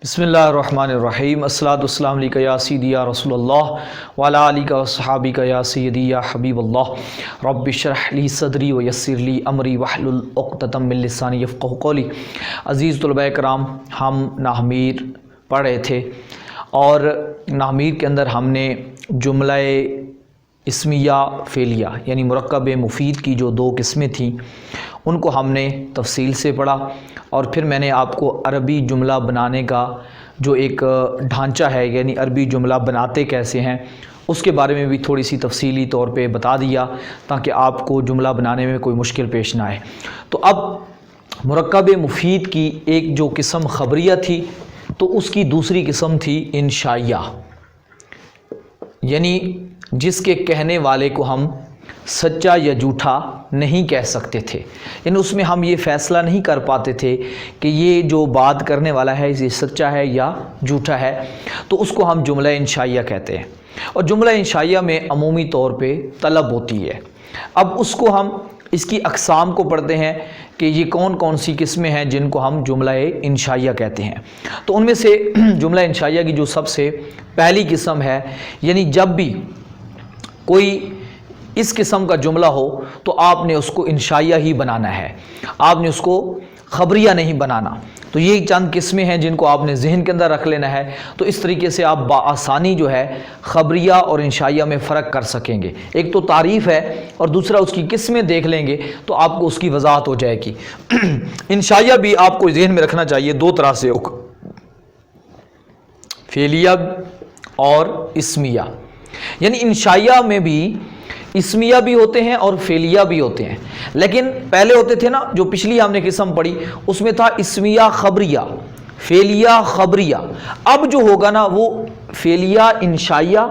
بسم اللہ الرحمن الرحیم الصلاۃ والسلام علیکہ یا سیدی یا رسول اللہ وعلی آلہ وصحابہ یا سیدی یا حبیب اللہ رب اشرح لی صدری ویسر لی امری واحلل عقدۃ من لسانی یفقہوا قولی۔ عزیز طلباء کرام، ہم نحمیر پڑھ رہے تھے اور نحمیر کے اندر ہم نے جملہ اسمیہ فعلیہ یعنی مرکب مفید کی جو دو قسمیں تھیں ان کو ہم نے تفصیل سے پڑھا، اور پھر میں نے آپ کو عربی جملہ بنانے کا جو ایک ڈھانچہ ہے یعنی عربی جملہ بناتے کیسے ہیں اس کے بارے میں بھی تھوڑی سی تفصیلی طور پہ بتا دیا تاکہ آپ کو جملہ بنانے میں کوئی مشکل پیش نہ آئے۔ تو اب مرکب مفید کی ایک جو قسم خبریہ تھی تو اس کی دوسری قسم تھی انشائیہ، یعنی جس کے کہنے والے کو ہم سچا یا جھوٹا نہیں کہہ سکتے تھے، یعنی اس میں ہم یہ فیصلہ نہیں کر پاتے تھے کہ یہ جو بات کرنے والا ہے یہ سچا ہے یا جھوٹا ہے، تو اس کو ہم جملہ انشائیہ کہتے ہیں۔ اور جملہ انشائیہ میں عمومی طور پہ طلب ہوتی ہے۔ اب اس کو ہم اس کی اقسام کو پڑھتے ہیں کہ یہ کون کون سی قسمیں ہیں جن کو ہم جملہ انشائیہ کہتے ہیں۔ تو ان میں سے جملہ انشائیہ کی جو سب سے پہلی قسم ہے، یعنی جب بھی کوئی اس قسم کا جملہ ہو تو آپ نے اس کو انشائیہ ہی بنانا ہے، آپ نے اس کو خبریہ نہیں بنانا۔ تو یہ چند قسمیں ہیں جن کو آپ نے ذہن کے اندر رکھ لینا ہے، تو اس طریقے سے آپ بآسانی جو ہے خبریہ اور انشائیہ میں فرق کر سکیں گے۔ ایک تو تعریف ہے اور دوسرا اس کی قسمیں دیکھ لیں گے تو آپ کو اس کی وضاحت ہو جائے گی۔ انشائیہ بھی آپ کو ذہن میں رکھنا چاہیے دو طرح سے، فعلیہ اور اسمیہ، یعنی انشائیہ میں بھی اسمیہ بھی ہوتے ہیں اور فعلیہ بھی ہوتے ہیں، لیکن پہلے ہوتے تھے نا جو پچھلی ہم نے قسم پڑھی اس میں تھا اسمیہ خبریہ، فعلیہ خبریہ۔ اب جو ہوگا نا وہ فعلیہ انشائیہ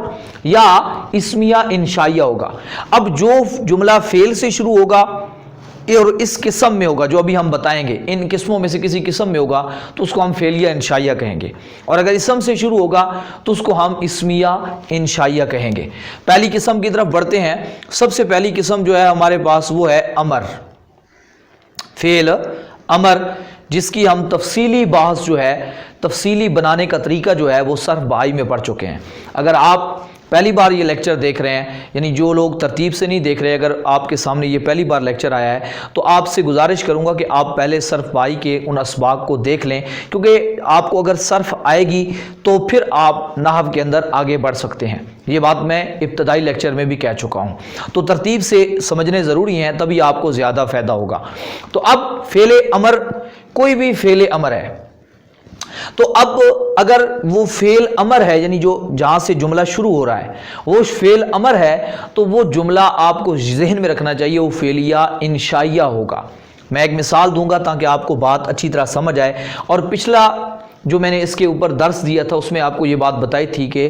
یا اسمیہ انشائیہ ہوگا۔ اب جو جملہ فعل سے شروع ہوگا اور اس قسم میں ہوگا جو ابھی ہم بتائیں گے، ان قسموں میں سے کسی قسم میں ہوگا تو اس کو ہم فعلیہ انشائیہ کہیں گے، اور اگر اسم سے شروع ہوگا تو اس کو ہم اسمیہ انشائیہ کہیں گے۔ پہلی قسم کی طرف بڑھتے ہیں۔ سب سے پہلی قسم جو ہے ہمارے پاس وہ ہے امر، فعل امر، جس کی ہم تفصیلی بحث جو ہے تفصیلی بنانے کا طریقہ جو ہے وہ صرف بہائی میں پڑھ چکے ہیں۔ اگر آپ پہلی بار یہ لیکچر دیکھ رہے ہیں، یعنی جو لوگ ترتیب سے نہیں دیکھ رہے، اگر آپ کے سامنے یہ پہلی بار لیکچر آیا ہے تو آپ سے گزارش کروں گا کہ آپ پہلے صرف بھائی کے ان اسباق کو دیکھ لیں، کیونکہ آپ کو اگر صرف آئے گی تو پھر آپ نحو کے اندر آگے بڑھ سکتے ہیں۔ یہ بات میں ابتدائی لیکچر میں بھی کہہ چکا ہوں، تو ترتیب سے سمجھنے ضروری ہیں تبھی آپ کو زیادہ فائدہ ہوگا۔ تو اب فعل امر، کوئی بھی فعل امر ہے تو اب اگر وہ فعل امر ہے یعنی جو جہاں سے جملہ شروع ہو رہا ہے وہ فعل امر ہے تو وہ جملہ آپ کو ذہن میں رکھنا چاہیے وہ فعلیہ انشائیہ ہوگا۔ میں ایک مثال دوں گا تاکہ آپ کو بات اچھی طرح سمجھ آئے، اور پچھلا جو میں نے اس کے اوپر درس دیا تھا اس میں آپ کو یہ بات بتائی تھی کہ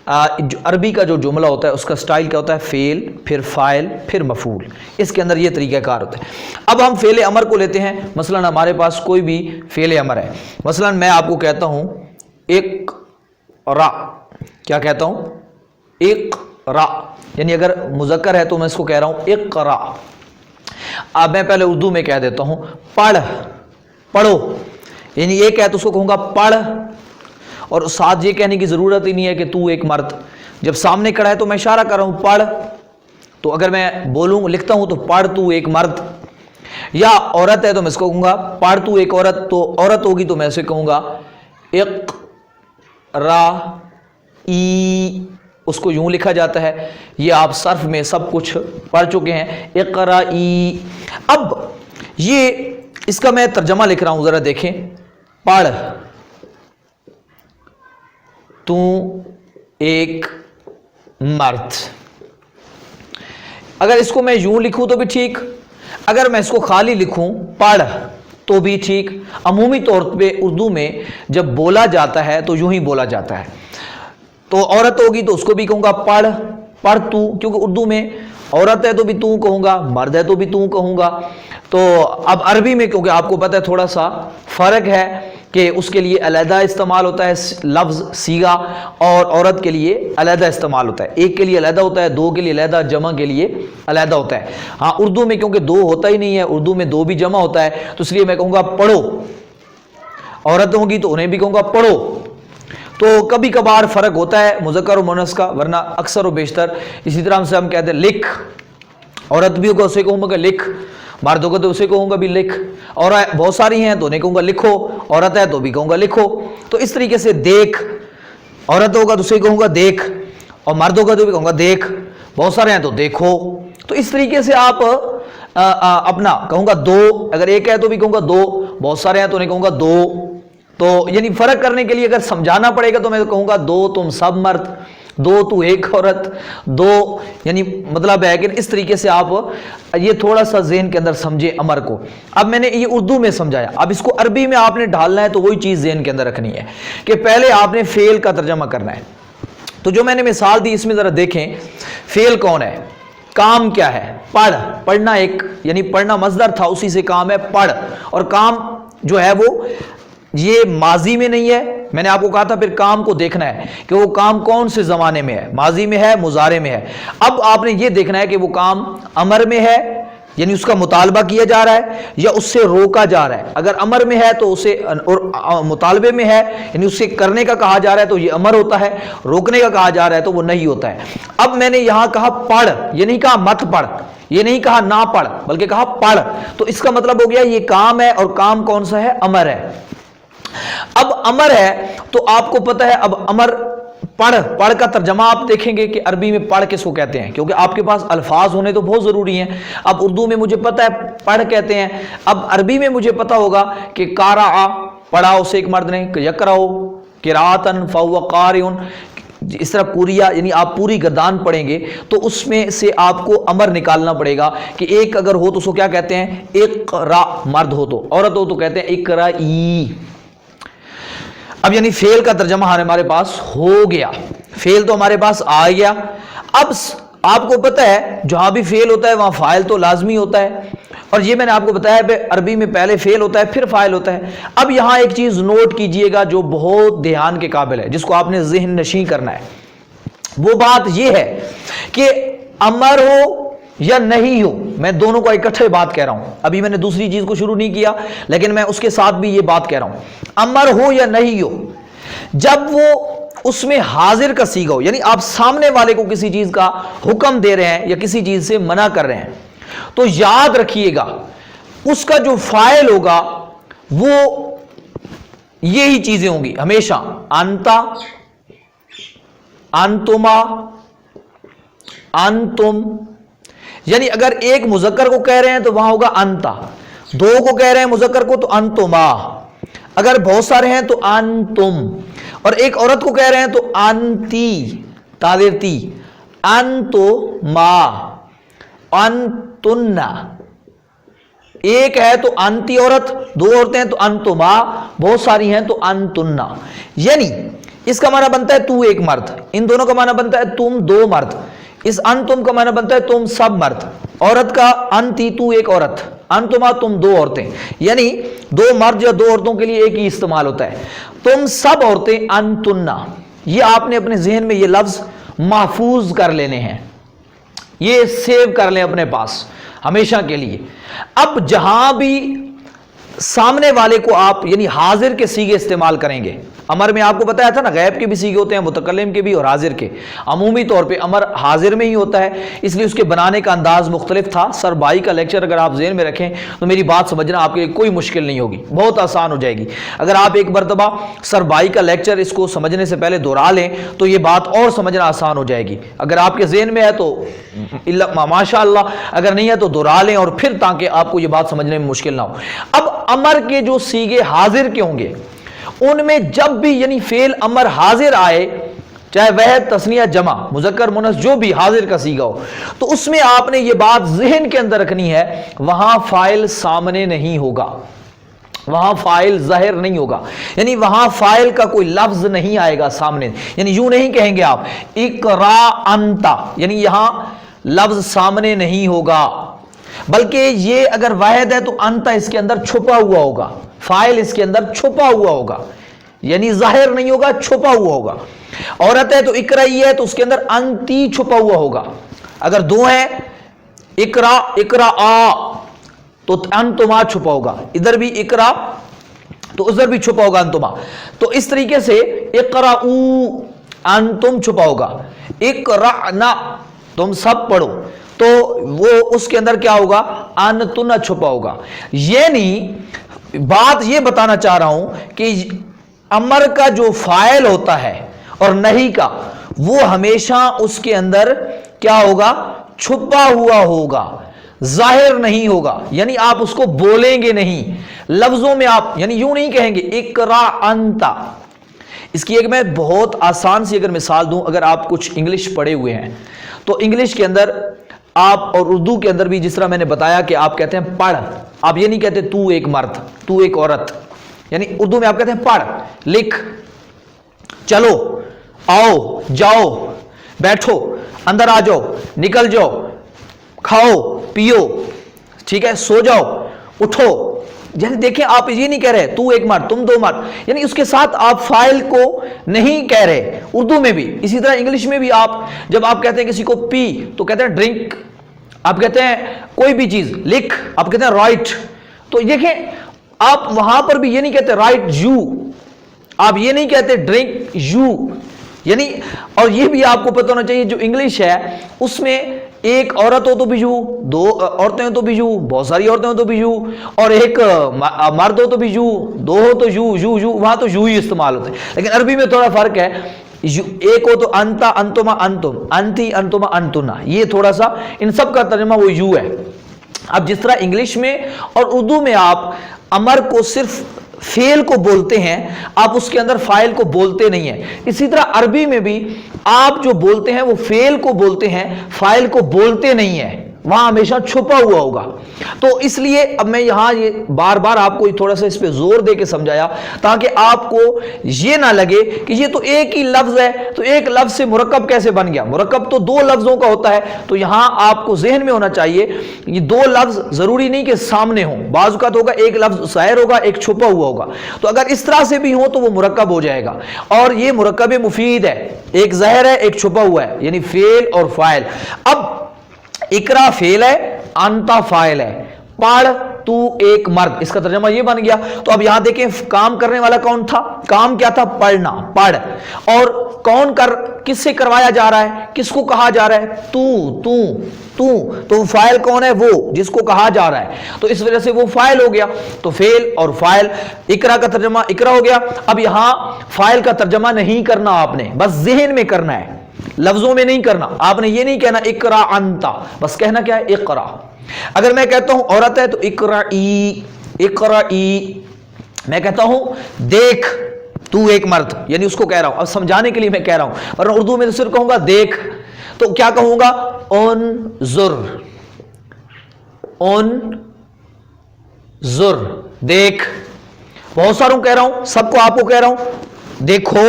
عربی کا جو جملہ ہوتا ہے اس کا سٹائل کیا ہوتا ہے، فعل پھر فاعل پھر مفعول، اس کے اندر یہ طریقہ کار ہوتا ہے۔ اب ہم فعل امر کو لیتے ہیں، مثلا ہمارے پاس کوئی بھی فعل امر ہے، مثلا میں آپ کو کہتا ہوں اقرا، کیا کہتا ہوں، اقرا، یعنی اگر مذکر ہے تو میں اس کو کہہ رہا ہوں اقرا۔ اب میں پہلے اردو میں کہہ دیتا ہوں پڑھ، پڑھو، یعنی ایک ہے تو اس کو کہوں گا پڑھ، اور ساتھ یہ کہنے کی ضرورت ہی نہیں ہے کہ تو ایک مرد، جب سامنے کھڑا ہے تو میں اشارہ کر رہا ہوں پڑھ، تو اگر میں بولوں لکھتا ہوں تو پڑھ تو ایک مرد، یا عورت ہے تو میں اس کو کہوں گا پڑھ تو ایک عورت، تو عورت ہوگی تو میں اسے کہوں گا اقرا ای، اس کو یوں لکھا جاتا ہے۔ یہ آپ صرف میں سب کچھ پڑھ چکے ہیں، اقرا ای۔ اب یہ اس کا میں ترجمہ لکھ رہا ہوں، ذرا دیکھیں، پڑھ تو ایک مرد۔ اگر اس کو میں یوں لکھوں تو بھی ٹھیک، اگر میں اس کو خالی لکھوں پڑھ تو بھی ٹھیک۔ عمومی طور پہ اردو میں جب بولا جاتا ہے تو یوں ہی بولا جاتا ہے، تو عورت ہوگی تو اس کو بھی کہوں گا پڑھ، پڑھ تو، کیونکہ اردو میں عورت ہے تو بھی تو کہوں گا، مرد ہے تو بھی تو کہوں گا۔ تو اب عربی میں کیونکہ آپ کو پتہ ہے تھوڑا سا فرق ہے کہ اس کے لیے علیحدہ استعمال ہوتا ہے لفظ صیغہ، اور عورت کے لیے علیحدہ استعمال ہوتا ہے، ایک کے لیے علیحدہ ہوتا ہے، دو کے لیے علیحدہ، جمع کے لیے علیحدہ ہوتا ہے۔ ہاں اردو میں کیونکہ دو ہوتا ہی نہیں ہے، اردو میں دو بھی جمع ہوتا ہے، تو اس لیے میں کہوں گا پڑھو، औरत होंगी तो उन्हें भी कहूँगा पढ़ो। तो कभी कभार फ़र्क होता है मुज़क्कर और मुअन्नस का, वरना अक्सर और बेशतर इसी तरह से हम कहते हैं लिख, औरत भी होगा उसे कहूँगा लिख, मर्द होगा तो उसे कहूँगा भी लिख, और बहुत सारी हैं तो उन्हें कहूँगा लिखो, औरत है तो भी कहूँगा लिखो। तो इस तरीके से देख, औरत होगा तो उसे कहूँगा देख, और मर्द होगा तो भी कहूँगा देख, बहुत सारे हैं तो देखो। तो इस तरीके से आप अपना कहूँगा दो, अगर एक है तो भी कहूँगा दो, बहुत सारे हैं तो उन्हें कहूँगा दो। तो यानी फ़र्क करने के लिए अगर समझाना पड़ेगा तो मैं कहूँगा दो तुम सब मर्द, दो तू एक औरत, दो यानी मतलब है कि इस तरीके से आप ये थोड़ा सा ज़हन के अंदर समझे अमर को। अब मैंने ये उर्दू में समझाया, अब इसको अरबी में आपने ढालना है तो वही चीज़ ज़हन के अंदर रखनी है कि पहले आपने फ़ेल का तर्जमा करना है। तो जो मैंने मिसाल दी इसमें ज़रा देखें, फ़ेल कौन है, काम क्या है, पढ़, पढ़ना एक यानी पढ़ना मज़दर था, उसी से काम है पढ़, और काम जो है वो ये माजी में नहीं है, मैंने आपको कहा था फिर काम को देखना है कि वो काम कौन से ज़माने में है, माजी में है, मुजारे में है। अब आपने ये देखना है कि वो काम अमर में है यानी उसका मुतालबा किया जा रहा है या उससे रोका जा रहा है। अगर अमर में है तो उसे, और मुतालबे में है यानी उससे करने का कहा जा रहा है तो ये अमर होता है, रोकने का कहा जा रहा है तो वो नहीं होता है। अब मैंने यहां कहा पढ़, ये नहीं कहा मत पढ़, ये नहीं कहा ना पढ़, बल्कि कहा पढ़, तो इसका मतलब हो गया ये काम है, और काम कौन सा है, अमर है। अब अमर है तो आपको पता है, अब अमर पढ़, पढ़ का तर्जमा आप देखेंगे कि अरबी में पढ़ किसको कहते हैं, क्योंकि आपके पास अल्फाज होने तो बहुत ज़रूरी हैं। अब उर्दू में मुझे पता है पढ़ कहते हैं, अब अरबी में मुझे पता होगा कि कारा, पढ़ा उसे एक मर्द ने, यकराओ किरातन फहुव कारिउन, इस तरह कुरिया यानी आप पूरी गर्दान पढ़ेंगे तो उसमें से आपको अमर निकालना पड़ेगा कि एक अगर हो तो उसको क्या कहते हैं, इक़रा, मर्द हो तो, औरत हो तो कहते हैं इक़राई। अब यानी फेल का तर्जमा हमारे पास हो गया, फेल तो हमारे पास आ गया। अब आपको पता है जहां भी फेल होता है वहां फाइल तो लाजमी होता है, और ये मैंने आपको बताया कि अरबी में पहले फेल होता है फिर फाइल होता है। अब यहां एक चीज नोट कीजिएगा जो बहुत ध्यान के काबिल है, जिसको आपने ज़हन नशीं करना है। वो बात यह है कि अमर हो या नहीं हो, मैं दोनों को इकट्ठे बात कह रहा हूं, अभी मैंने दूसरी चीज को शुरू नहीं किया, लेकिन मैं उसके साथ भी ये बात कह रहा हूं, अमर हो या नहीं हो, जब वो उसमें हाजिर का सीगा हो, यानी आप सामने वाले को किसी चीज का हुक्म दे रहे हैं या किसी चीज से मना कर रहे हैं, तो याद रखिएगा उसका जो फाइल होगा वो यही चीजें होंगी हमेशा, अंता, अंतुमा, अंतुम। यानी अगर एक मुजक्कर को कह रहे हैं तो वहां होगा अंता, दो को कह रहे हैं मुजक्कर को तो अंतुमा, अगर बहुत सारे हैं तो अंतुम, और एक औरत को कह रहे हैं तो अंती, तादेरती, अंतुमा, अंतुन्ना। एक है तो अंती औरत, दो औरतें हैं तो अंतुमा, बहुत सारी हैं तो अंतुन्ना। यानी इसका माना बनता है तू एक मर्द, इन दोनों का माना बनता है तुम दो मर्द, इस अंतुम का माना बनता है तुम सब मर्द, औरत का अंती तू एक औरत, अंतुमा तुम दो औरतें, यानी दो मर्द या दो औरतों के लिए एक ही इस्तेमाल होता है, तुम सब औरतें, अंतुन्ना। ये आपने अपने जहन में ये लफ्ज महफूज कर लेने हैं, ये सेव कर लें अपने पास हमेशा के लिए। अब जहां भी सामने वाले को आप यानी हाजिर के सीगे इस्तेमाल करेंगे, अमर में आपको बताया था ना गैब के भी सीगे होते हैं, मुतकल्लिम के भी और हाजिर के। अमूमी तौर पे अमर हाजिर में ही होता है, इसलिए उसके बनाने का अंदाज मुख्तलिफ था। सर भाई का लेक्चर अगर आप ज़हन में रखें तो मेरी बात समझना आपके लिए कोई मुश्किल नहीं होगी, बहुत आसान हो जाएगी। अगर आप एक मरतबा सर भाई का लेक्चर इसको समझने से पहले दोहरा लें तो ये बात और समझना आसान हो जाएगी। अगर आपके जहन में है तो माशाअल्लाह, अगर नहीं है तो दोहरा लें और फिर, ताकि आपको ये बात समझने में मुश्किल ना हो। अब अमर के जो सीगे हाजिर के होंगे उनमें जब भी यानी फेल अमर हाजिर आए, चाहे वह तस्निया जमा मुजक्कर मुनस जो भी हाजिर का सीगा हो, तो उसमें आपने ये बात जहन के अंदर रखनी है, वहां फाइल सामने नहीं होगा, वहां फाइल जाहिर नहीं होगा, यानी वहां फाइल का कोई लफ्ज नहीं आएगा सामने। यानी यूं नहीं कहेंगे आप इकरा अंता, यानी यहां लफ्ज सामने नहीं होगा, बल्कि ये अगर वाहिद है तो अंता इसके अंदर छुपा हुआ होगा, फाइल इसके अंदर छुपा हुआ होगा, यानी जाहिर नहीं होगा, छुपा हुआ होगा। औरत है तो इकराई है तो उसके अंदर अंती छुपा हुआ होगा। अगर दो है इकरा, इकरा आ, तो अंतुमा छुपा होगा, इधर भी इकरा तो उज़र भी छुपा होगा अंतुमा। तो इस तरीके से इक़राऊ अंतुम छुपा होगा, इक़राना तुम सब पढ़ो, तो वो उसके अंदर क्या होगा, अनतुना छुपा होगा। यानी बात ये बताना चाह रहा हूं कि अमर का जो फाइल होता है और नहीं का, वो हमेशा उसके अंदर क्या होगा, छुपा हुआ होगा, जाहिर नहीं होगा। यानी आप उसको बोलेंगे नहीं, लफ्जों में आप यानी यूं नहीं कहेंगे इकरा अंता। इसकी एक मैं बहुत आसान सी अगर मिसाल दूं, अगर आप कुछ इंग्लिश पढ़े हुए हैं तो इंग्लिश के अंदर आप और उर्दू के अंदर भी जिस तरह मैंने बताया कि आप कहते हैं पढ़, आप ये नहीं कहते तू एक मर्द, तू एक औरत, यानी उर्दू में आप कहते हैं पढ़, लिख, चलो, आओ, जाओ, बैठो, अंदर आ जाओ, निकल जाओ, खाओ पियो, ठीक है, सो जाओ, उठो। जैसे देखें, आप ये नहीं कह रहे तू एक मर्द, तुम दो मर्द, यानी उसके साथ आप फाइल को नहीं कह रहे। उर्दू में भी इसी तरह, इंग्लिश में भी आप जब आप कहते हैं किसी को पी तो कहते हैं ड्रिंक, आप कहते हैं कोई भी चीज लिख, आप कहते हैं राइट। तो देखें, आप वहां पर भी ये नहीं कहते राइट यू, आप ये नहीं कहते ड्रिंक यू, यानी और ये भी आपको पता होना चाहिए जो इंग्लिश है उसमें एक औरत हो तो भी यू, दो औरतें हो तो भी यू, बहुत सारी औरतें हो तो भी यू, और एक मर्द हो तो भी यू, दो हो तो यू यू यू, वहां तो यू ही इस्तेमाल होते हैं। लेकिन अरबी में थोड़ा फर्क है, एक हो तो अंता अंतुमा अंतुम, अंती अंतुमा अंतुना, ये थोड़ा सा इन सब का तर्जुमा वो यू है। अब जिस तरह इंग्लिश में और उर्दू में आप अमर को सिर्फ फेल को बोलते हैं, आप उसके अंदर फाइल को बोलते नहीं है, इसी तरह अरबी में भी आप जो बोलते हैं वो फेल को बोलते हैं, फाइल को बोलते नहीं है, वहां हमेशा छुपा हुआ होगा। तो इसलिए अब मैं यहां ये बार बार आपको थोड़ा सा इस पे जोर दे के समझाया ताकि आपको ये ना लगे कि ये तो एक ही लफ्ज है, तो एक लफ्ज से मुरक्कब कैसे बन गया। मुरक्कब तो दो लफ्जों का होता है, तो यहां आपको जहन में होना चाहिए ये दो लफ्ज जरूरी नहीं कि सामने हो, बाज़ औक़ात होगा एक लफ्ज ज़ाहिर होगा, एक छुपा हुआ होगा। तो अगर इस तरह से भी हो तो वो मुरक्कब हो जाएगा, और ये मुरक्कब मुफीद है, एक ज़ाहिर है एक छुपा हुआ है, यानी फेल और फाइल। अब इकरा फेल है, अंता फाइल है, पढ़ तू एक मर्द, इसका तर्जुमा ये बन गया। तो अब यहां देखें काम करने वाला कौन था, काम क्या था, पढ़ना, पढ़, और कौन कर, किससे करवाया जा रहा है, किसको कहा जा रहा है, तू तू तू, तो फाइल कौन है, वो जिसको कहा जा रहा है, तो इस वजह से वो फाइल हो गया। तो फेल और फाइल, इकरा का तर्जुमा इकरा हो गया। अब यहां फाइल का तर्जुमा नहीं करना, आपने बस जहन में करना है, लफ्जों में नहीं करना। आपने ये नहीं कहना इकरा अंता, बस कहना क्या है, इकरा। अगर मैं कहता हूं औरत है तो इकराई, इकराई। मैं कहता हूं देख तू एक मर्द, यानी उसको कह रहा हूं, अब समझाने के लिए मैं कह रहा हूं, और उर्दू में तो सिर्फ कहूंगा देख, तो क्या कहूंगा, उनजुर, उनजुर, देख। बहुत सारों कह रहा हूं, सबको आपको कह रहा हूं देखो,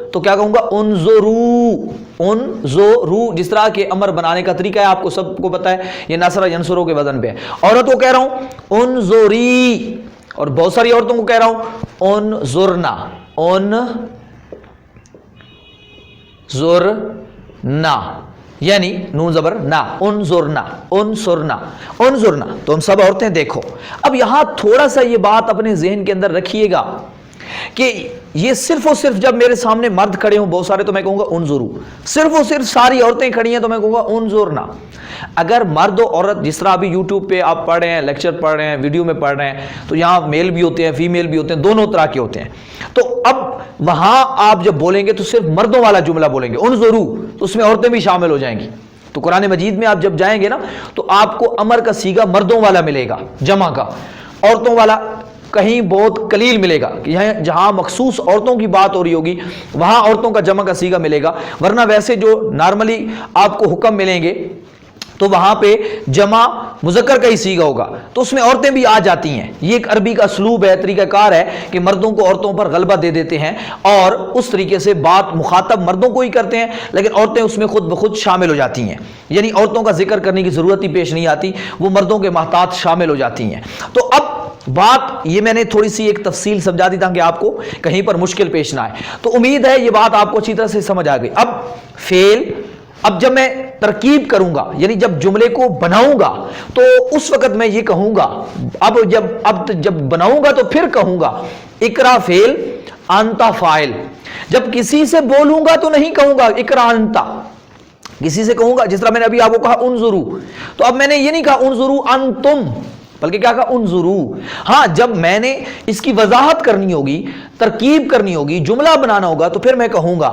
तो क्या कहूंगा, उनजुरू, उनजुरू। जिस तरह के अमर बनाने का तरीका है आपको सबको पता है, ये नसरा यंसुरों के वजन पे है। औरत को कह रहा हूं उनजुरी, और बहुत सारी औरतों को कह रहा हूं उनजुरना, उनजुरना, यानी नून जबर ना, उनजुरना, उनसुरना, उनजुरना, तो हम सब औरतें देखो। अब यहां थोड़ा सा ये बात अपने जहन के अंदर रखिएगा कि ये सिर्फ और सिर्फ जब मेरे सामने मर्द खड़े हों बहुत सारे तो मैं कहूंगा उनजुरू, सिर्फ और सिर्फ सारी औरतें खड़ी हैं तो मैं कहूंगा उनजुरना। अगर मर्द और औरत, जिस तरह अभी यूट्यूब पे आप पढ़ रहे हैं, लेक्चर पढ़ रहे हैं, वीडियो में पढ़ रहे हैं, तो यहाँ मेल भी होते हैं, फीमेल भी होते हैं, दोनों तरह के होते हैं। तो अब वहां आप जब बोलेंगे तो सिर्फ मर्दों वाला जुमला बोलेंगे उनजुरू, तो उसमें औरतें भी शामिल हो जाएंगी। तो कुरान मजीद में आप जब जाएंगे ना तो आपको अमर का सीगा मर्दों वाला मिलेगा, जमा का, औरतों वाला कहीं बहुत कलील मिलेगा। जहां मखसूस औरतों की बात हो रही होगी वहां औरतों का जमा का सीगा मिलेगा, वरना वैसे जो नॉर्मली आपको हुक्म मिलेंगे तो वहां पे जमा मुज़क्कर का ही सीगा होगा, तो उसमें औरतें भी आ जाती हैं। ये एक अरबी का असलूब है, तरीकाकार है कि मर्दों को औरतों पर गलबा दे देते हैं और उस तरीके से बात मुखातब मर्दों को ही करते हैं, लेकिन औरतें उसमें खुद ब खुद शामिल हो जाती हैं, यानी औरतों का जिक्र करने की जरूरत ही पेश नहीं आती, वो मर्दों के महतात शामिल हो जाती हैं। तो अब बात ये मैंने थोड़ी सी एक तफसील समझा दी ताकि आपको कहीं पर मुश्किल पेश ना आए। तो उम्मीद है ये बात आपको अच्छी तरह से समझ आ गई। अब फेल, अब जब मैं तरकीब करूंगा यानी जब जुमले को बनाऊंगा तो उस वक्त मैं ये कहूंगा, अब जब बनाऊंगा तो फिर कहूंगा इकरा फेल, अंता फाइल। जब किसी से बोलूंगा तो नहीं कहूंगा इकरा अंता, किसी से कहूंगा, जिस तरह मैंने अभी आपको कहा उनजुरू, तो अब मैंने ये नहीं कहा उनजुरू अंतुम, बल्कि क्या कहा उनजुरू। हाँ, जब मैंने इसकी वजाहत करनी होगी, तरकीब करनी होगी, जुमला बनाना होगा, तो फिर मैं कहूंगा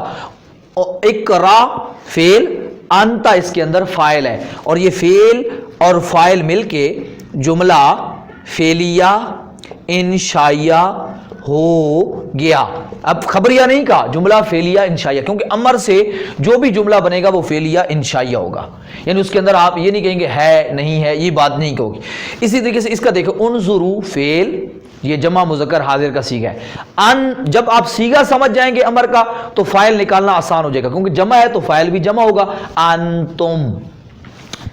इकरा फेल, अंता इसके अंदर फाइल है, और ये फेल और फाइल मिलके जुमला फेलिया इंशाइया हो गया। अब खबरिया नहीं कहा, जुमला फेलिया इंशाइया, क्योंकि अमर से जो भी जुमला बनेगा वो फेलिया इंशाइया होगा, यानी उसके अंदर आप ये नहीं कहेंगे है नहीं है, ये बात नहीं कहोगी। इसी तरीके से इसका देखो उनजुरू फेल, ये जमा मुज़क्कर हाजिर का सीगा है। अन, जब आप सीगा समझ जाएंगे अमर का तो फाइल निकालना आसान हो जाएगा, क्योंकि जमा है तो फाइल भी जमा होगा, अंतुम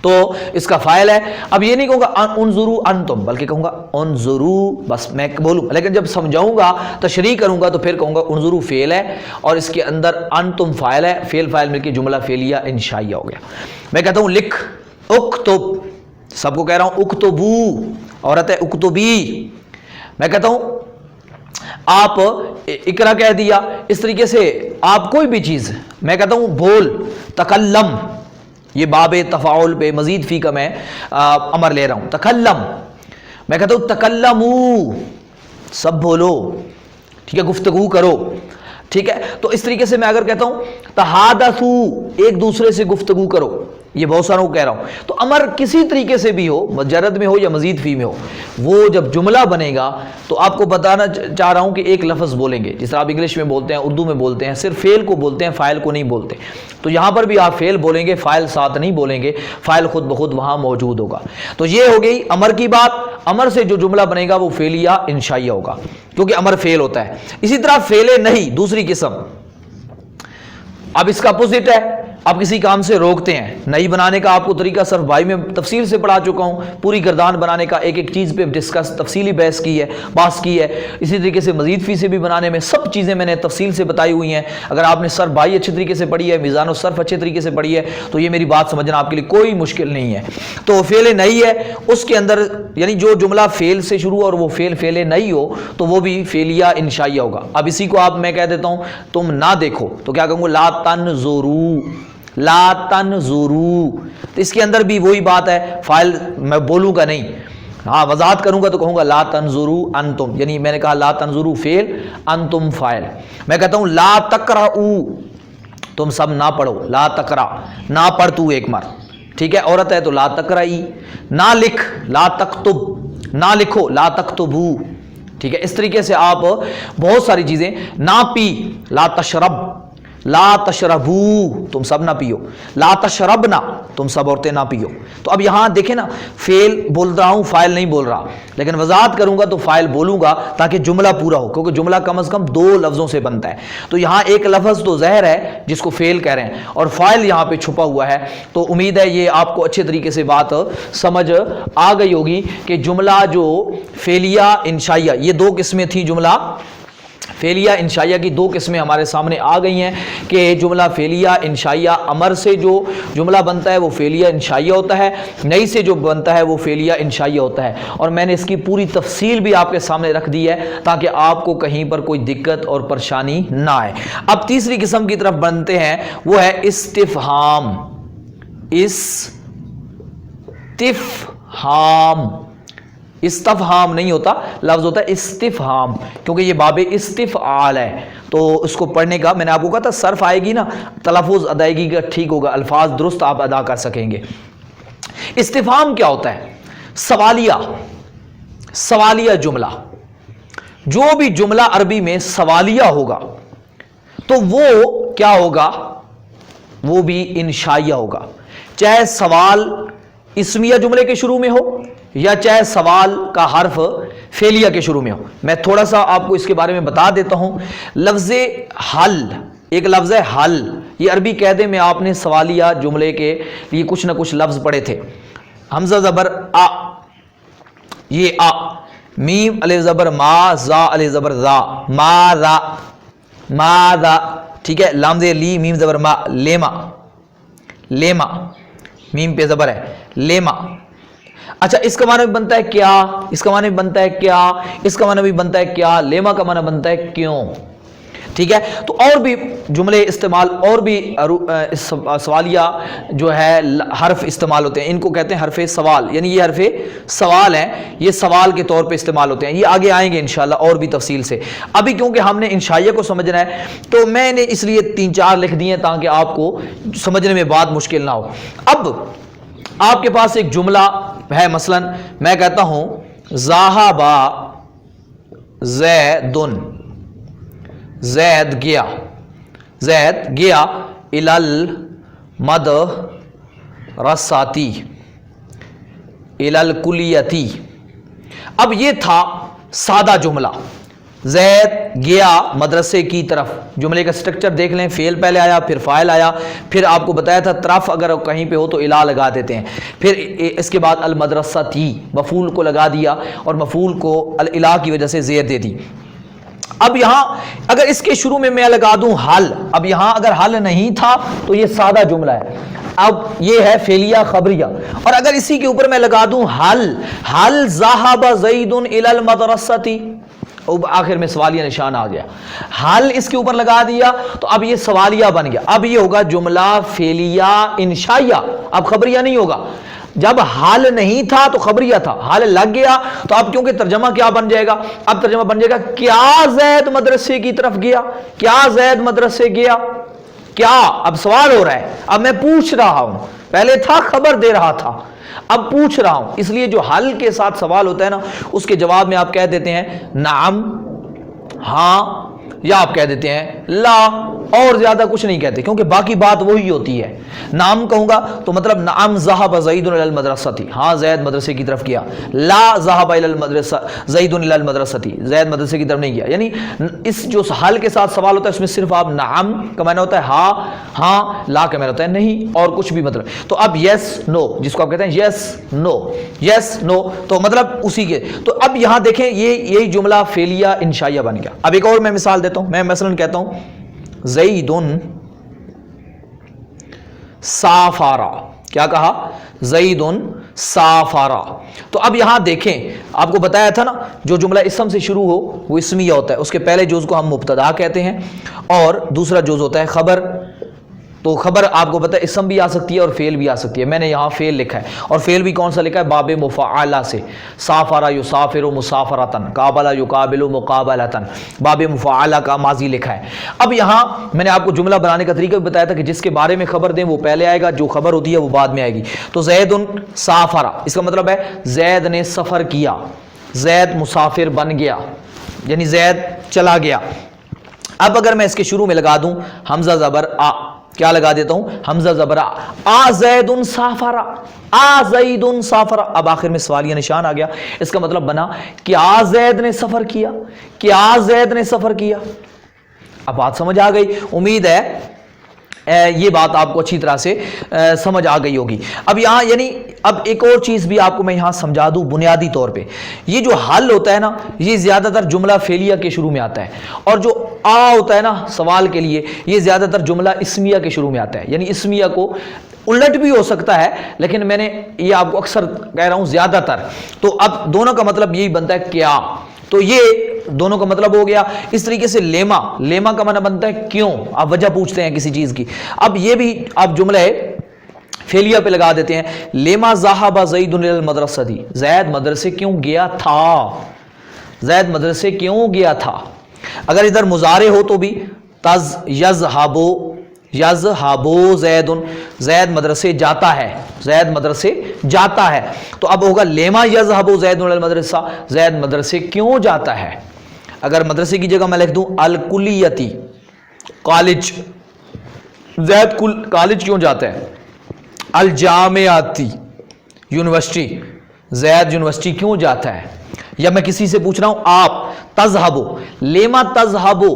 तो इसका फाइल है। अब ये नहीं कहूंगा उनजुरू अंतुम, बल्कि कहूंगा उनजुरू, बस मैं बोलूं, लेकिन जब समझाऊंगा तशरीह करूंगा तो फिर कहूंगा उनजुरू फेल है और इसके अंदर अंतुम फाइल है, फेल फाइल मिलकर जुमला फेलिया इंशाइया हो गया। मैं कहता हूं लिख, उक्तुब, सबको कह रहा हूं उक्तुबू, औरत है उक्तुबी। मैं कहता हूं आप इकरा कह दिया, इस तरीके से आप कोई भी चीज, मैं कहता हूं बोल, तकल्लम, ये बाबे तफाउल पे मजीद फी का मैं अमर ले रहा हूं, तकल्लम, मैं कहता हूं तकल्लमू, सब बोलो, ठीक है, गुफ्तगू करो, ठीक है। तो इस तरीके से मैं अगर कहता हूं तहादसू, एक दूसरे से गुफ्तगू करो, ये बहुत सारों को कह रहा हूं, तो अमर किसी तरीके से भी हो, मुजर्रद में हो या मजीद फी में हो, वो जब जुमला बनेगा तो आपको बताना चाह रहा हूं कि एक लफ्ज़ बोलेंगे, जिस तरह आप इंग्लिश में बोलते हैं, उर्दू में बोलते हैं, सिर्फ फेल को बोलते हैं, फाइल को नहीं बोलते, तो यहां पर भी आप फेल बोलेंगे, फाइल साथ नहीं बोलेंगे, फाइल खुद ब खुद वहां मौजूद होगा। तो ये हो गई अमर की बात। अमर से जो जुमला बनेगा वो फेलिया इंशाइया होगा, क्योंकि अमर फेल होता है। इसी तरह फेले नहीं, दूसरी किस्म, अब इसका अपोजिट है, आप किसी काम से रोकते हैं। नहीं बनाने का आपको तरीका सिर्फ भाई में तफसील से पढ़ा चुका हूं, पूरी गर्दान बनाने का एक एक चीज़ पे डिस्कस तफसीली बहस की है, बात की है। इसी तरीके से मजीद फी से भी बनाने में सब चीज़ें मैंने तफसील से बताई हुई हैं। अगर आपने सर्फ भाई अच्छे तरीके से पढ़ी है, मीज़ान सर्फ अच्छे तरीके से पढ़ी है, तो ये मेरी बात समझना आपके लिए कोई मुश्किल नहीं है। तो फेल नहीं है, उसके अंदर यानी जो जुमला फेल से शुरू और वो फेल नहीं हो तो वो भी फेलिया इंशाइया होगा। अब इसी को आप मैं कह देता हूँ तुम ना देखो, तो क्या कहूँगा ला तनजुरू, ला तनजुरू, तो इसके अंदर भी वही बात है, फाइल मैं बोलूंगा नहीं, हाँ वजाहत करूंगा तो कहूंगा ला तनजुरू अंतुम, यानी मैंने कहा ला तनजुरू फेल, अंतुम फाइल। मैं कहता हूं ला तकराऊ, तुम सब ना पढ़ो, ला तकरा, ना पढ़ तू एक मार, ठीक है, औरत है तो ला तकराई, ना लिख, ला तकतुब, ना लिखो, ला तकतुबू, ठीक है। इस तरीके से आप बहुत सारी चीजें, ना पी, ला तशरब, ला तशरबू, तुम सब ना पियो, ला तशरबना, तुम सब औरतें ना पियो। तो अब यहां देखें ना, फेल बोल रहा हूं, फाइल नहीं बोल रहा, लेकिन वजाहत करूंगा तो फाइल बोलूंगा ताकि जुमला पूरा हो, क्योंकि जुमला कम से कम दो लफ्जों से बनता है। तो यहां एक लफ्ज तो ज़हर है जिसको फेल कह रहे हैं, और फाइल यहां पे छुपा हुआ है। तो उम्मीद है ये आपको अच्छे तरीके से बात समझ आ गई होगी कि जुमला जो फेलिया इंशाइया, ये दो किस्में थी, जुमला फेलिया इंशाइया की दो किस्में हमारे सामने आ गई हैं कि जुमला फेलिया इंशाइया, अमर से जो जुमला बनता है वो फेलिया इंशाइया होता है, नई से जो बनता है वो फेलिया इंशाइया होता है। और मैंने इसकी पूरी तफसील भी आपके सामने रख दी है ताकि आपको कहीं पर कोई दिक्कत और परेशानी ना आए। अब तीसरी किस्म की तरफ बनते हैं, वो है इस्तिफहाम। इस्तिफहाम, इस्तफहाम नहीं होता, लफ्ज होता है इस्तिफहाम, क्योंकि ये बाबे इस्तिफआल है। तो उसको पढ़ने का मैंने आपको कहा था, सर्फ आएगी ना, तलफ़ुज़ अदायगी का ठीक होगा, अल्फाज दुरुस्त आप अदा कर सकेंगे। इस्तिफहाम क्या होता है? सवालिया, सवालिया जुमला। जो भी जुमला अरबी में सवालिया होगा तो वो क्या होगा? वो भी इंशाइया होगा, चाहे सवाल इस्मिया जुमले के शुरू में हो या चाहे सवाल का हर्फ फेलिया के शुरू में हो। मैं थोड़ा सा आपको इसके बारे में बता देता हूं। लफ्ज़ हल, एक लफ्ज़ है हल, ये अरबी कहते में आपने सवालिया जुमले के लिए कुछ ना कुछ लफ्ज़ पढ़े थे। हमजा ज़बर आ, ये आ, मीम अलिफ ज़बर मा, जा अलिफ ज़बर जा, मादा, मादा, ठीक है। लाम दे ली, मीम ज़बर मा, लेमा, लेमा, मीम पे ज़बर है, लेमा। اچھا اس کا معنی بھی بنتا ہے کیا، اس کا معنی بھی بنتا ہے کیا، اس کا معنی بھی بنتا ہے کیا، لیما کا معنی بنتا ہے کیوں. ٹھیک ہے، تو اور بھی جملے استعمال، اور بھی سوالیہ جو ہے حرف استعمال ہوتے ہیں، ان کو کہتے ہیں حرف سوال، یعنی یہ حرف سوال ہیں، یہ سوال کے طور پہ استعمال ہوتے ہیں. یہ آگے آئیں گے انشاءاللہ اور بھی تفصیل سے. ابھی کیونکہ ہم نے انشائیہ کو سمجھنا ہے تو میں نے اس لیے 3-4 لکھ دیے تاکہ آپ کو سمجھنے میں بات مشکل نہ ہو. اب آپ کے پاس ایک جملہ ہے، مثلا میں کہتا ہوں ذہب زیدن، زید گیا، زید گیا الی المدرساتی، الی الکلیتی. اب یہ تھا سادہ جملہ، زید گیا مدرسے کی طرف. جملے کا سٹرکچر دیکھ لیں، فعل پہلے آیا، پھر فاعل آیا، پھر آپ کو بتایا تھا طرف اگر کہیں پہ ہو تو الا لگا دیتے ہیں، پھر اس کے بعد المدرساتی مفعول کو لگا دیا اور مفعول کو الا کی وجہ سے زیر دے دی. اب یہاں اگر اس کے شروع میں لگا دوں حل، اب یہاں اگر حل نہیں تھا تو یہ سادہ جملہ ہے، اب یہ ہے فعلیہ خبریہ. اور اگر اسی کے اوپر میں لگا دوں حل ذہب زید الی المدرسۃ، آخر میں سوالیہ نشان آ گیا. حل اس کے اوپر لگا دیا تو اب یہ سوالیہ بن گیا. اب یہ ہوگا جملہ فعلیہ انشائیہ، اب خبریہ نہیں ہوگا. جب حال نہیں تھا تو خبریہ تھا، حال لگ گیا تو اب کیونکہ ترجمہ کیا بن جائے گا، اب ترجمہ بن جائے گا کیا زید مدرسے کی طرف گیا، کیا زید مدرسے گیا، کیا. اب سوال ہو رہا ہے، اب میں پوچھ رہا ہوں، پہلے تھا خبر دے رہا تھا، اب پوچھ رہا ہوں. اس لیے جو حل کے ساتھ سوال ہوتا ہے نا، اس کے جواب میں آپ کہہ دیتے ہیں نعم، ہاں، یا آپ کہہ دیتے ہیں لا، اور زیادہ کچھ نہیں کہتے کیونکہ باقی بات وہی ہوتی ہے. نعم کہوں گا تو مطلب نعم ذہب زید الی المدرسۃ، ہاں زید مدرسے کی طرف گیا. لا ذہب الی المدرسہ زید الی المدرسۃ، زید مدرسے کی طرف نہیں گیا. یعنی اس جو حال کے ساتھ سوال ہوتا ہے اس میں صرف آپ نعم کا معنی ہوتا ہے ہاں ہاں، لا کا معنی ہوتا ہے نہیں، اور کچھ بھی مطلب. تو اب یس نو جس کو آپ کہتے ہیں یس نو، یس نو تو مطلب اسی کے. تو اب یہاں دیکھیں یہی جملہ فعلیہ انشائیہ بن گیا. اب ایک اور میں مثال دیتا ہوں، میں مثلا کہتا ہوں زید سافارا، کیا کہا، زید سافارا. تو اب یہاں دیکھیں آپ کو بتایا تھا نا جو جملہ اسم سے شروع ہو وہ اسمیہ ہوتا ہے، اس کے پہلے جز کو ہم مبتدا کہتے ہیں اور دوسرا جز ہوتا ہے خبر. تو خبر آپ کو پتہ ہے اسم بھی آ سکتی ہے اور فعل بھی آ سکتی ہے. میں نے یہاں فعل لکھا ہے اور فعل بھی کون سا لکھا ہے، باب مفعلہ سے. سافر یسافر مسافرتن، قابل یقابل مقابلتن، باب مفعلہ کا ماضی لکھا ہے. اب یہاں میں نے آپ کو جملہ بنانے کا طریقہ بھی بتایا تھا کہ جس کے بارے میں خبر دیں وہ پہلے آئے گا، جو خبر ہوتی ہے وہ بعد میں آئے گی. تو زید سافر، اس کا مطلب ہے زید نے سفر کیا، زید مسافر بن گیا، یعنی زید چلا گیا. اب اگر میں اس کے شروع میں لگا دوں حمزہ زبر آ، کیا لگا دیتا ہوں، حمزہ زبر آ زید سافر، آ زید سافر. اب آخر میں سوالیہ نشان آ گیا. اس کا مطلب بنا کیا زید نے سفر کیا، کیا زید نے سفر کیا. اب بات سمجھ آ گئی، امید ہے یہ بات آپ کو اچھی طرح سے سمجھ آ گئی ہوگی. اب یہاں یعنی اب ایک اور چیز بھی آپ کو میں یہاں سمجھا دوں بنیادی طور پہ، یہ جو حل ہوتا ہے نا یہ زیادہ تر جملہ فعلیہ کے شروع میں آتا ہے، اور جو آ ہوتا ہے نا سوال کے لیے یہ زیادہ تر جملہ اسمیہ کے شروع میں آتا ہے. یعنی اسمیہ کو الٹ بھی ہو سکتا ہے لیکن میں نے یہ آپ کو اکثر کہہ رہا ہوں زیادہ تر. تو اب دونوں کا مطلب یہی بنتا ہے کیا، تو یہ دونوں کا مطلب ہو گیا. اس طریقے سے لیما، لیما کا معنی بنتا ہے کیوں، آپ وجہ پوچھتے ہیں کسی چیز کی. اب یہ بھی آپ جملہ فعلیہ پہ لگا دیتے ہیں، لیما ذہب زید الی المدرسۃ، زید مدرسے کیوں گیا تھا، زید مدرسے کیوں گیا تھا. اگر ادھر مضارع ہو تو بھی تز یذہبو، یذہبو زید، زید مدرسے جاتا ہے، زید مدرسے جاتا ہے. تو اب ہوگا لیما یذہبو زید الی المدرسہ، زید مدرسے کیوں جاتا ہے. اگر مدرسے کی جگہ میں لکھ دوں الکلیتی، کالج، زید کالج کیوں جاتا ہے. الجامعاتی، یونیورسٹی، زید یونیورسٹی کیوں جاتا ہے. یا میں کسی سے پوچھ رہا ہوں آپ تذہبو، لیما تذہبو،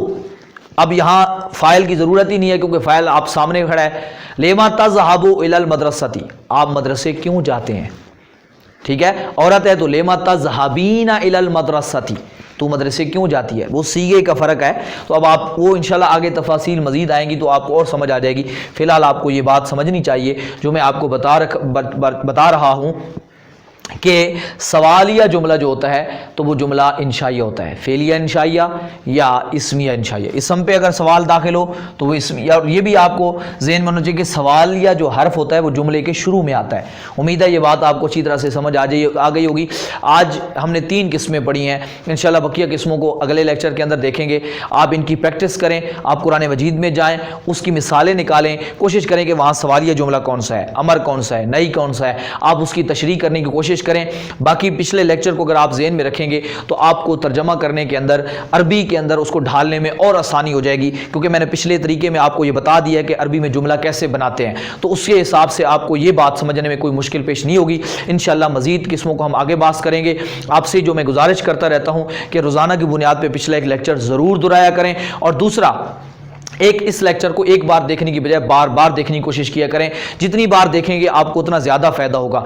اب یہاں فاعل کی ضرورت ہی نہیں ہے کیونکہ فاعل آپ سامنے کھڑا ہے. لیما تذہبو الی المدرسۃ، آپ مدرسے کیوں جاتے ہیں. ٹھیک ہے، عورت ہے تو لیما تذہبین الی المدرسۃ، تو مدرسے کیوں جاتی ہے. وہ سیغے کا فرق ہے. تو اب آپ وہ انشاءاللہ آگے تفاصیل مزید آئیں گی تو آپ کو اور سمجھ آ جائے گی. فی الحال آپ کو یہ بات سمجھنی چاہیے جو میں آپ کو بتا رہا ہوں کہ سوالیہ جملہ جو ہوتا ہے تو وہ جملہ انشائیہ ہوتا ہے، فعلیہ انشائیہ یا اسمیہ انشائیہ۔ اسم پہ اگر سوال داخل ہو تو وہ اسمیہ، اور یہ بھی آپ کو ذہن میں ہونا چاہیے کہ سوالیہ جو حرف ہوتا ہے وہ جملے کے شروع میں آتا ہے۔ امید ہے یہ بات آپ کو اچھی طرح سے سمجھ آ گئی ہوگی۔ آج ہم نے 3 قسمیں پڑھی ہیں، انشاءاللہ بقیہ قسموں کو اگلے لیکچر کے اندر دیکھیں گے۔ آپ ان کی پریکٹس کریں، آپ قرآن مجید میں جائیں، اس کی مثالیں نکالیں، کوشش کریں کہ وہاں سوالیہ جملہ کون سا ہے، امر کون سا ہے، نئی کون سا ہے، آپ اس کی تشریح کرنے کی کوشش کریں۔ باقی پچھلے لیکچر کو اگر آپ ذہن میں رکھیں گے تو آپ کو ترجمہ کرنے کے اندر، عربی کے اندر اس کو ڈھالنے میں اور آسانی ہو جائے گی، کیونکہ میں نے پچھلے طریقے میں آپ کو یہ بتا دیا ہے کہ عربی میں جملہ کیسے بناتے ہیں، تو اس کے حساب سے آپ کو یہ بات سمجھنے میں کوئی مشکل پیش نہیں ہوگی۔ انشاءاللہ مزید قسموں کو ہم آگے بات کریں گے۔ آپ سے جو میں گزارش کرتا رہتا ہوں کہ روزانہ کی بنیاد پہ پچھلا ایک لیکچر ضرور دہرایا کریں، اور دوسرا اس لیکچر کو ایک بار دیکھنے کی بجائے بار بار دیکھنے کی کوشش کیا کریں۔ جتنی بار دیکھیں گے آپ کو اتنا زیادہ فائدہ ہوگا۔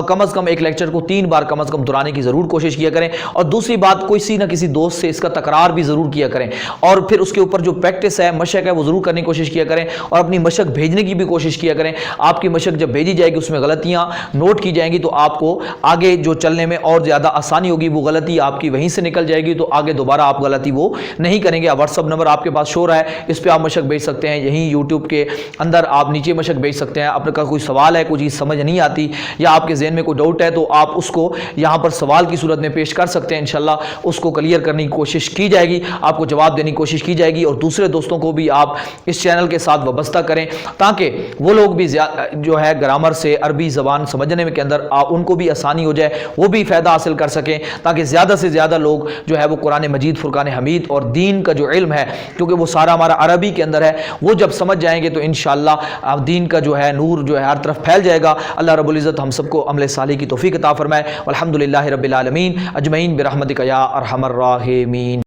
کم از کم ایک لیکچر کو 3 بار کم از کم دہرانے کی ضرور کوشش کیا کریں، اور دوسری بات کسی نہ کسی دوست سے اس کا تکرار بھی ضرور کیا کریں، اور پھر اس کے اوپر جو پریکٹس ہے، مشق ہے، وہ ضرور کرنے کی کوشش کیا کریں، اور اپنی مشق بھیجنے کی بھی کوشش کیا کریں۔ آپ کی مشق جب بھیجی جائے گی اس میں غلطیاں نوٹ کی جائیں گی تو آپ کو آگے جو چلنے میں اور زیادہ آسانی ہوگی۔ وہ غلطی آپ کی وہیں سے نکل جائے گی تو آگے دوبارہ آپ غلطی وہ نہیں کریں گے۔ واٹس ایپ نمبر آپ کے پاس شو رہا ہے، اس پہ آپ مشق بھیج سکتے ہیں، یہیں یوٹیوب کے اندر آپ نیچے مشق بھیج سکتے ہیں۔ آپ کا کوئی سوال ہے، کوئی چیز سمجھ نہیں آتی یا آپ کے ذہن میں کوئی ڈاؤٹ ہے تو آپ اس کو یہاں پر سوال کی صورت میں پیش کر سکتے ہیں، انشاءاللہ اس کو کلیئر کرنے کی کوشش کی جائے گی، آپ کو جواب دینے کی کوشش کی جائے گی، اور دوسرے دوستوں کو بھی آپ اس چینل کے ساتھ وابستہ کریں تاکہ وہ لوگ بھی جو ہے گرامر سے عربی زبان سمجھنے میں کے اندر ان کو بھی آسانی ہو جائے، وہ بھی فائدہ حاصل کر سکیں، تاکہ زیادہ سے زیادہ لوگ جو ہے وہ قرآن مجید، فرقان حمید اور دین کا جو علم ہے، کیونکہ وہ سارا ہمارا عربی کے اندر ہے، وہ جب سمجھ جائیں گے تو انشاءاللہ دین کا جو ہے نور جو ہے ہر طرف پھیل جائے گا۔ اللہ رب العزت ہم سب کو عمل صالح کی توفیق عطا فرمائے۔ والحمدللہ رب العالمین اجمعین برحمتک یا ارحم الراحمین۔